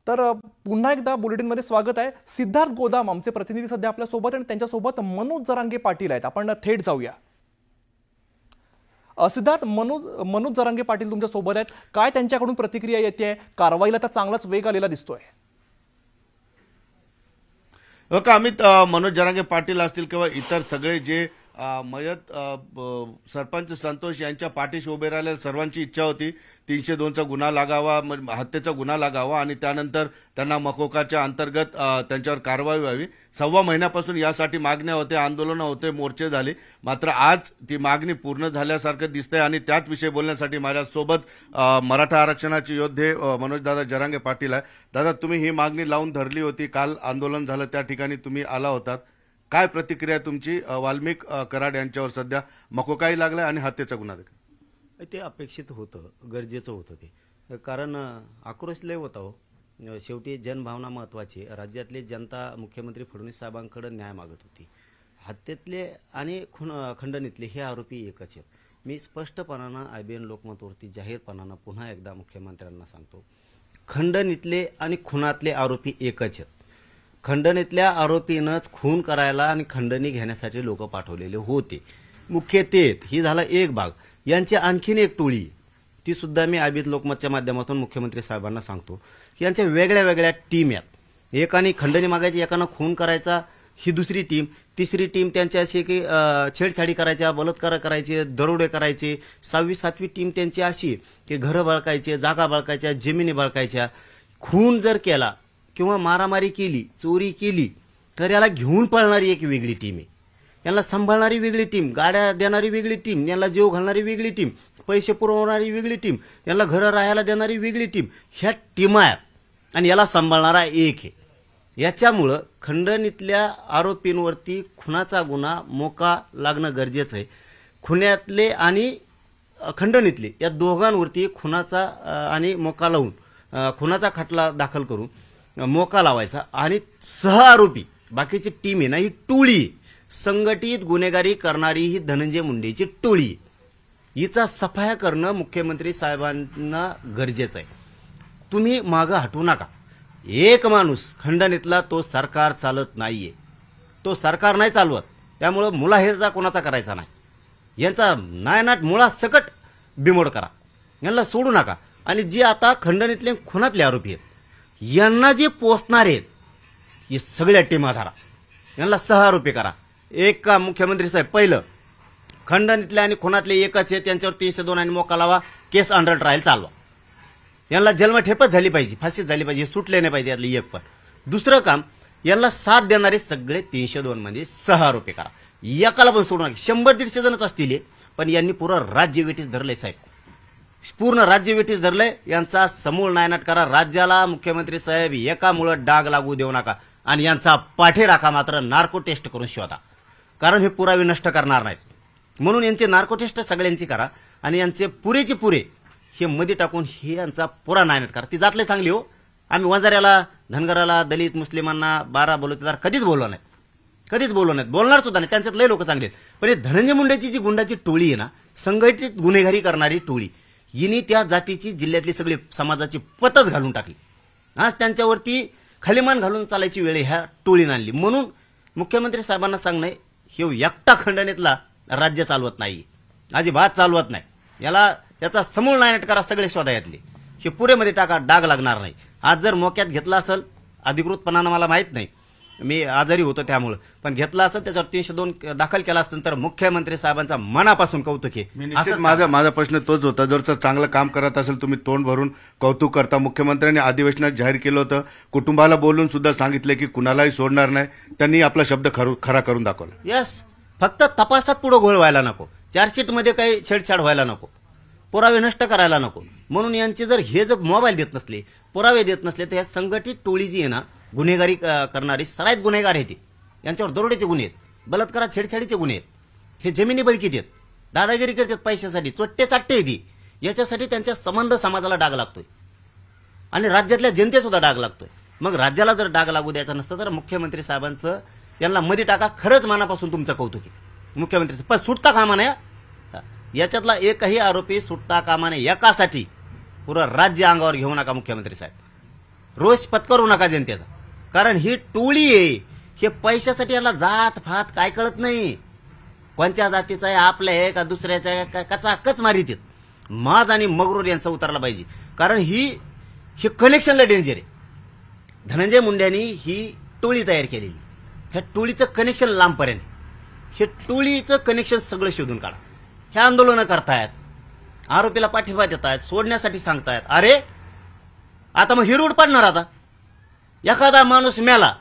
तर पुन्हा एकदा बुलेटिनमध्ये स्वागत आहे। सिद्धार्थ गोदाम आमचे प्रतिनिधी सध्या आपल्या सोबत आणि त्यांच्या सोबत मनोज जरांगे पाटील आहेत। आपण थेट जाऊया। सिद्धार्थ, मनोज जरांगे पाटील तुमच्या सोबत आहेत, काय त्यांच्याकडून प्रतिक्रिया येते? कारवाईला तर चांगलाच वेग आलेला दिसतोय। अमित, मनोज जरांगे पाटील असतील किंवा इतर सगळे जे मयत सरपंच संतोष यांच्या पाठीशी उभे राहिलेल्या सर्वांची इच्छा होती 302चा गुन्हा लागावा, हत्येचा गुन्हा लागावा आणि त्यानंतर त्यांना मकोकाच्या अंतर्गत त्यांच्यावर कारवाई व्हावी। सव्वा महिन्यापासून यासाठी मागण्या होत्या, आंदोलनं होते, मोर्चे झाले, मात्र आज ती मागणी पूर्ण झाल्यासारखं दिसतंय। आणि त्याच विषयी बोलण्यासाठी माझ्यासोबत मराठा आरक्षणाचे योद्धे मनोजदादा जरांगे पाटील आहे। दादा, तुम्ही ही मागणी लावून धरली होती, काल आंदोलन झालं त्या ठिकाणी तुम्ही आला होतात, काय प्रतिक्रिया तुमची? वाल्मिक कराड यांच्यावर सध्या मकोकाही लागलाय आणि हत्येचा गुन्हा देखील। ते अपेक्षित होतं, गरजेचं होतं ते, कारण आक्रोश लय होता हो। शेवटी जनभावना महत्त्वाची। राज्यातली जनता मुख्यमंत्री फडणवीस साहेबांकडे न्याय मागत होती। हत्येतले आणि खंडणीतले हे आरोपी एकच आहेत। मी स्पष्टपणानं IBN लोकमतवरती जाहीरपणानं पुन्हा एकदा मुख्यमंत्र्यांना सांगतो, खंडणीतले आणि खुनातले आरोपी एकच आहेत। खंडणीतल्या आरोपीनंच खून करायला आणि खंडणी घेण्यासाठी लोक पाठवलेले होते, मुख्य तेच ही झाला एक भाग। यांची आणखीन एक टोळी, ती सुद्धा मी IBN लोकमतच्या माध्यमातून मुख्यमंत्री साहेबांना सांगतो की यांच्या वेगळ्या वेगळ्या टीम आहेत। एकाने खंडणी मागायची, एकानं खून करायचा, ही दुसरी टीम। तिसरी टीम त्यांची अशी की छेडछाडी करायच्या, बलात्कार करायचे, दरोडे करायचे। 6वी 7वी टीम त्यांची अशी की घरं बळकायचे, जागा बळकायच्या, जमिनी बळकायच्या। खून जर केला किंवा मारामारी केली, चोरी केली, तर याला घेऊन पळणारी एक वेगळी टीम आहे, यांना सांभाळणारी वेगळी टीम, गाड्या देणारी वेगळी टीम, यांना जीव घालणारी वेगळी टीम, पैसे पुरवणारी वेगळी टीम, यांना घरं राहायला देणारी वेगळी टीम। ह्या टीमा आहेत आणि याला सांभाळणारा एक आहे। याच्यामुळं खंडणीतल्या आरोपींवरती खुनाचा गुन्हा मोका लागणं गरजेचं आहे। खुन्यातले आणि खंडणीतले या दोघांवरती खुनाचा आणि मोका लावून खुनाचा खटला दाखल करून मोका लावायचा आणि सहआरोपी बाकीची टीम आहे ना, ही टोळी, संघटित गुन्हेगारी करणारी ही धनंजय मुंडेची टोळी, हिचा सफाया करणं मुख्यमंत्री साहेबांना गरजेचं आहे। तुम्ही मागं हटू नका। एक माणूस खंडणीतला तो सरकार चालत नाहीये, तो सरकार नाही चालवत, त्यामुळं मुलाहेजा कोणाचा करायचा नाही। यांचा नायनाट मुळा सकट बिमोड करा, यांना सोडू नका। आणि जे आता खंडणीतले खुनातले आरोपी आहेत यांना जे पोचणार आहेत हे सगळ्या टीमा धरा, यांना सहआरोपी करा। एक का मुख्यमंत्री साहेब, पहिलं खंडणीतले आणि खुनातले एकच आहेत, त्यांच्यावर 302 आणि मोका लावा, केस अंडर ट्रायल चालवा, यांना जन्मठेपच झाली पाहिजे, फाशीच झाली पाहिजे, सुटले नाही पाहिजे यातले एक पण। दुसरं काम, यांना साथ देणारे सगळे 302 मध्ये सहआरोपी करा, एकाला पण सोडू नका। 100-150 जणच असतील पण यांनी पुरं राज्य वेठीस धरलंय साहेब, पूर्ण राज्य वेठीस धरलंय। यांचा समूळ नायनाट करा। राज्याला मुख्यमंत्री साहेब एकामुळं डाग लागू देऊ नका आणि यांचा पाठी राखा, मात्र नार्को टेस्ट करून शोधा, कारण हे पुरावे नष्ट करणार नाहीत। म्हणून यांचे नार्को टेस्ट सगळ्यांची करा आणि यांचे पुरेचे पुरे हे मध्ये टाकून हे यांचा पुरा नायनाट करा। ती जातले चांगली हो, आम्ही वंजाऱ्याला, धनगराला, दलित मुस्लिमांना, 12 बलुतेदार कधीच बोललो नाहीत, कधीच बोललो नाहीत, बोलणार सुद्धा नाही, त्यांच्यात लय लोक चांगले आहेत। पण हे धनंजय मुंडेची जी गुंडाची टोळी आहे ना, संघटित गुन्हेगारी करणारी टोळी, हिने त्या जातीची, जिल्ह्यातली सगळी समाजाची पतच घालून टाकली। आज त्यांच्यावरती खालीमान घालून चालायची वेळ ह्या टोळीने आणली। म्हणून मुख्यमंत्री साहेबांना सांगणं, हे एकटा खंडणीतला राज्य चालवत नाही, अजिबात चालवत नाही, याचा समूळ नायनाट करा, सगळे शोधा यातले, हे पुरेमध्ये टाका, डाग लागणार नाही। आज जर मोक्यात घेतला असेल, अधिकृतपणानं मला माहित नाही, मी आजारी होतो त्यामुळे, पण घेतला असेल, त्याच्यावर 302 दाखल केला असेल तर मुख्यमंत्री साहेबांचा मनापासून कौतुक आहे। माझा प्रश्न तोच होता, जर चांगलं काम करत असेल तुम्ही तोंड भरून कौतुक करता। मुख्यमंत्र्यांनी अधिवेशनात जाहीर केलं होतं, कुटुंबाला बोलून सुद्धा सांगितलं की कुणालाही सोडणार नाही, त्यांनी आपला शब्द खरा करून दाखवला। यस, फक्त तपासात पुढे घोळ व्हायला नको, चार्जशीटमध्ये काही छेडछाड व्हायला नको, पुरावे नष्ट करायला नको। म्हणून यांचे जर मोबाईल देत नसले, पुरावे देत नसले, तर ह्या संघटित टोळी जी आहे ना, गुन्हेगारी करणारी सराईत गुन्हेगार आहेत, यांच्यावर दरोडेचे गुन्हे आहेत, बलात्कारात छेडछाडीचे गुन्हे आहेत, हे जमिनी बळकीत आहेत, दादागिरी करतात पैशासाठी, चोट्टे चाट्टे येते, याच्यासाठी त्यांच्या संबंध समाजाला डाग लागतोय आणि राज्यातल्या जनतेत सुद्धा डाग लागतोय। मग राज्याला जर डाग लागू द्यायचा नसतं तर मुख्यमंत्री साहेबांचं यांना मध्ये टाका, खरंच मनापासून तुमचं कौतुक आहे मुख्यमंत्री। पण सुटता कामा नये, याच्यातला एकही आरोपी सुटता कामा नये, एकासाठी पुरं राज्य अंगावर घेऊ नका मुख्यमंत्री साहेब। रोष पत्करू नका जनतेचा, कारण ही टोळी आहे. हे पैशासाठी याला जात फात काय कळत नाही. कोणत्या जातीचा आहे, आपल्या आहे का दुसऱ्याचा आहे का, कचाकच मारित. माज आणि मगरूर यांचा उतरला पाहिजे, कारण हे कनेक्शनला डेंजर आहे. धनंजय मुंडेंनी ही टोळी तयार केलेली, ह्या टोळीचं कनेक्शन लांबपर्यंत. हे टोळीचं कनेक्शन सगळं शोधून काढा. हे आंदोलनं करतायत, आरोपीला पाठिंबा देत आहेत, सोडण्यासाठी सांगतायत. अरे आता मग ही रूढ पाडणार. आता एखादा माणूस मेला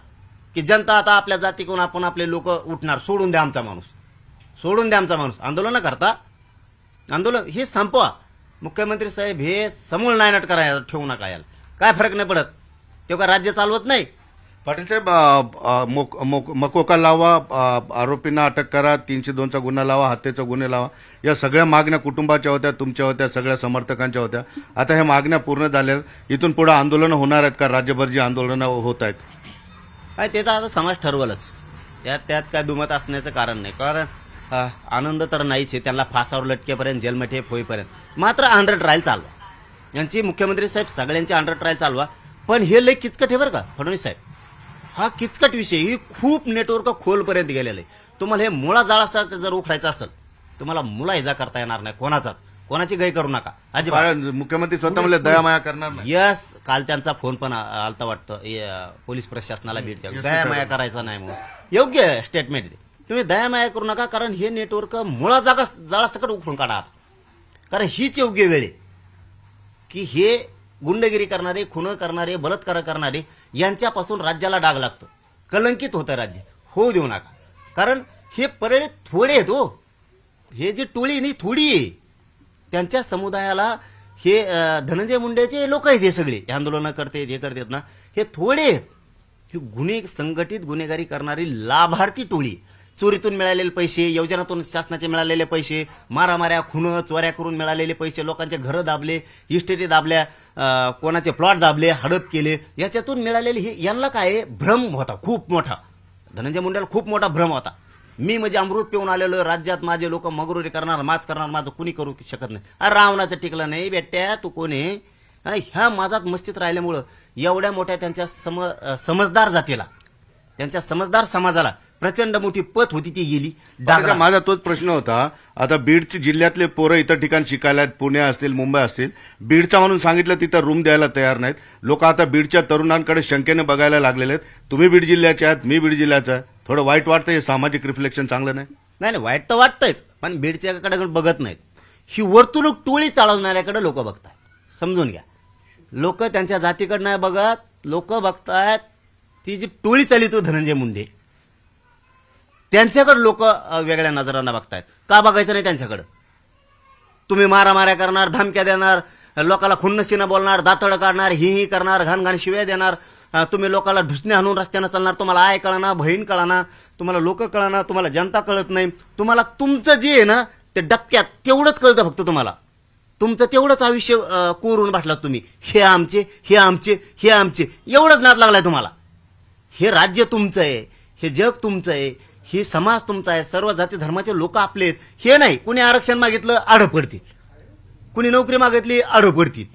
की जनता आता आपल्या जातीकडून आपण आपले लोक उठणार, सोडून द्या आमचा माणूस, सोडून द्या आमचा माणूस. आंदोलन करता, आंदोलन हे संपवा. मुख्यमंत्री साहेब हे समूळ नायनाट करायला ठेवू नका. याला काय फरक नाही पडत, तेव्हा राज्य चालवत नाही. पाटील साहेब, मकोका लावा, आरोपींना अटक करा, 302चा गुन्हा लावा, हत्येचा गुन्हे लावा, या सगळ्या मागण्या कुटुंबाच्या होत्या, तुमच्या होत्या, सगळ्या समर्थकांच्या होत्या. आता ह्या मागण्या पूर्ण झाल्या, इथून पुढे आंदोलनं होणार आहेत का? राज्यभर जी आंदोलनं होत आहेत काय ते तर आता समाज ठरवलंच. त्यात काय दुमत असण्याचं कारण नाही, कारण आनंद तर नाहीच आहे. त्यांना फासावर लटकेपर्यंत, जेलमठेप होईपर्यंत मात्र अंडर ट्रायल चालवा. यांची मुख्यमंत्री साहेब सगळ्यांची अंडर ट्रायल चालवा. पण हे लय किचकट आहे बरं का फडणवीस साहेब. हा किचकट विषय, ही खूप नेटवर्क खोलपर्यंत गेलेलं आहे. तुम्हाला हे मुळा जाळासा जर उखडायचं असेल, तुम्हाला मुळा इजा करता येणार नाही. कोणाची गय करू नका अजिबात. मुख्यमंत्री स्वतः म्हणले दयामाया करणार नाही. यस, काल त्यांचा फोन पण आलता वाटतं पोलीस प्रशासनाला बीडच्या, दयामाया करायचा नाही म्हणून. योग्य स्टेटमेंट आहे. तुम्ही दयामाया करू नका, कारण हे नेटवर्क मुळा जाळासकट उखडून काढा. कारण हीच योग्य वेळ आहे की हे गुंडगिरी करणारे, खून करणारे, बलात्कार करणारे यांच्यापासून राज्याला डाग लागतो. कलंकित होतं राज्य, होऊ देऊ नका. कारण हे परळे थोडे आहेत हो. हे जे टोळी नाही थोडी आहे, त्यांच्या समुदायाला हे धनंजय मुंडेचे लोक आहेत. हे सगळे हे आंदोलनं करतात, हे करतात ना, हे थोडे आहेत. ही संघटित गुन्हेगारी करणारी लाभार्थी टोळी. चोरीतून मिळालेले पैसे, योजनातून शासनाचे मिळालेले पैसे, मारामाऱ्या, खून, चोऱ्या करून मिळालेले पैसे, लोकांचे घरं दाबले, इस्टेटी दाबल्या, कोणाचे प्लॉट दाबले, हडप केले, याच्यातून मिळालेले हे यांना काय भ्रम होता खूप मोठा. धनंजय मुंडेला खूप मोठा भ्रम होता. मी म्हणजे अमृत पिऊन आलेलो, राज्यात माझे लोक मगरुरी करणार, माच करणार, माझं कुणी करू शकत नाही. अरे रावणाचं टिकलं नाही बेट्या, तू कोणी. ह्या माझात मस्तीत राहिल्यामुळं एवढ्या मोठ्या त्यांच्या समजदार जातीला, त्यांच्या समजदार समाजाला प्रचंड मोठी पत होती, ती गेली. माझा तोच प्रश्न होता. आता बीड जिल्ह्यातले पोरं इतर ठिकाणी शिकायला आहेत, पुणे असतील, मुंबई असतील. बीडचा म्हणून सांगितलं तिथं रूम द्यायला तयार नाहीत. लोक आता बीडच्या तरुणांकडे शंकेने बघायला लागलेले आहेत. तुम्ही बीड जिल्ह्याचे आहात, मी बीड जिल्ह्याचा आहे. थोडं वाईट वाटतं, हे सामाजिक रिफ्लेक्शन चांगलं नाही. नाही, वाईट तर वाटतंच, पण बीडच्याकडे बघत नाहीत. ही वर्तुळूक टोळी चालवणाऱ्याकडे लोक बघतायत. समजून घ्या, लोक त्यांच्या जातीकडे नाही बघत, लोक बघतायत ती जी टोळी चालितो धनंजय मुंडे, त्यांच्याकडे लोक वेगळ्या नजरांना बघतायत. का बघायचं नाही त्यांच्याकडे? तुम्ही मारामाऱ्या करणार, धमक्या देणार, लोकांना खुन्नसीनं बोलणार, दातड काढणार, ही करणार, घाण शिव्या देणार, तुम्ही लोकांना ढुसणे हाणून रस्त्यानं चालणार. तुम्हाला आय कळना, बहीण कळना, तुम्हाला लोक कळना, तुम्हाला जनता कळत नाही. तुम्हाला तुमचं जे आहे ना ते डबक्यात तेवढंच कळतं फक्त. तुम्हाला तुमचं तेवढंच आयुष्य कोरून बसलात तुम्ही. हे आमचे, हे आमचे, हे आमचे, एवढंच नाद लागलाय तुम्हाला. हे राज्य तुमचं आहे, हे जग तुमचं आहे, हे समाज तुमचा आहे, सर्व जाती धर्माचे लोक आपले आहेत. हे नाही कुणी आरक्षण मागितलं आडं पडतील, कुणी नोकरी मागितली आडं पडतील,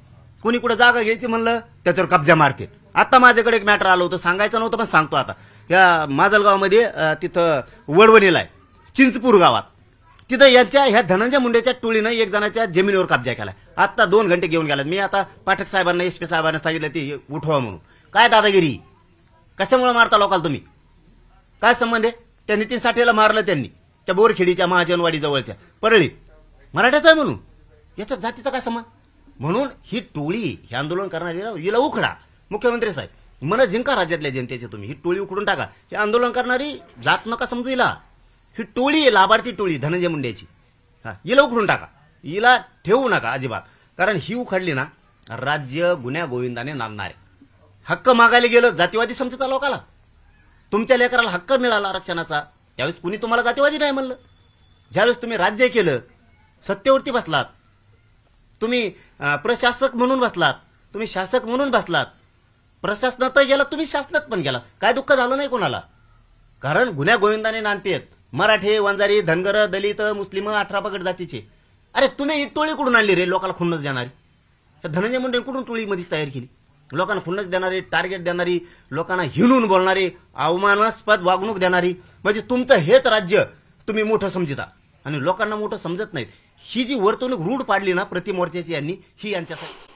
कुणी कुठं जागा घ्यायची म्हणलं त्याच्यावर कब्जा मारतील. आता माझ्याकडे एक मॅटर आलं होतं, सांगायचं नव्हतं पण सांगतो आता. या माजलगावमध्ये तिथं वडवणीला आहे, चिंचपूर गावात, तिथं यांच्या ह्या धनंजय मुंडेच्या टोळीनं एक जणाच्या जमिनीवर कब्जा केला. आता 2 घंटे घेऊन गेला. मी आता पाठक साहेबांना, SP साहेबांना सांगितलं ते उठवा म्हणून. काय दादागिरी, कशामुळे मारता लोकांना तुम्ही? काय संबंध आहे? त्या नितीन साठेला मारलं त्यांनी, त्या बोरखेडीच्या महाजनवाडी जवळच्या परळीत. मराठ्याचा आहे म्हणून, याच्या जातीचा काय संबंध? म्हणून ही टोळी, हे आंदोलन करणारी हिला उखडा. मुख्यमंत्री साहेब मन जिंका राज्यातल्या जनतेचे तुम्ही. ही टोळी उखडून टाका. हे आंदोलन करणारी जात नका समजू हिला. ही टोळी आहे, लाभार्थी टोळी धनंजय मुंडेची. हिला उखडून टाका, हिला ठेवू नका अजिबात. कारण ही उखडली ना, राज्य गुन्ह्या गोविंदाने नांदणार आहे. हक्क मागायला गेलं जातीवादी समजता लोकाला. तुमच्या लेकराला हक्क मिळाला आरक्षणाचा, त्यावेळेस कुणी तुम्हाला जातीवादी नाही म्हणलं. ज्यावेळेस तुम्ही राज्य केलं, सत्तेवरती बसलात, तुम्ही प्रशासक म्हणून बसलात, तुम्ही शासक म्हणून बसलात, प्रशासनात गेलात, तुम्ही शासनात पण गेलात, काय दुःख झालं नाही कोणाला. कारण गुन्ह्या गोविंदाने नांदतेत. मराठे, वंजारी, धनगर, दलित, मुस्लिम, 18 पगड जातीचे. अरे तुम्ही ही टोळी कुठून आणली रे लोकांना खुन्नस देणारी? धनंजय मुंडे कुठून टोळीमध्ये तयार केली? लोकांना खुन्नस देणारी, टार्गेट देणारी, लोकांना हिणून बोलणारी, अवमानास्पद वागणूक देणारी, म्हणजे तुमचं हेच राज्य तुम्ही मोठं समजता आणि लोकांना मोठं समजत नाहीत. ही जी वर्तणूक रूढ पाडली ना प्रतिमोर्चाची यांनी, ही यांच्यासाठी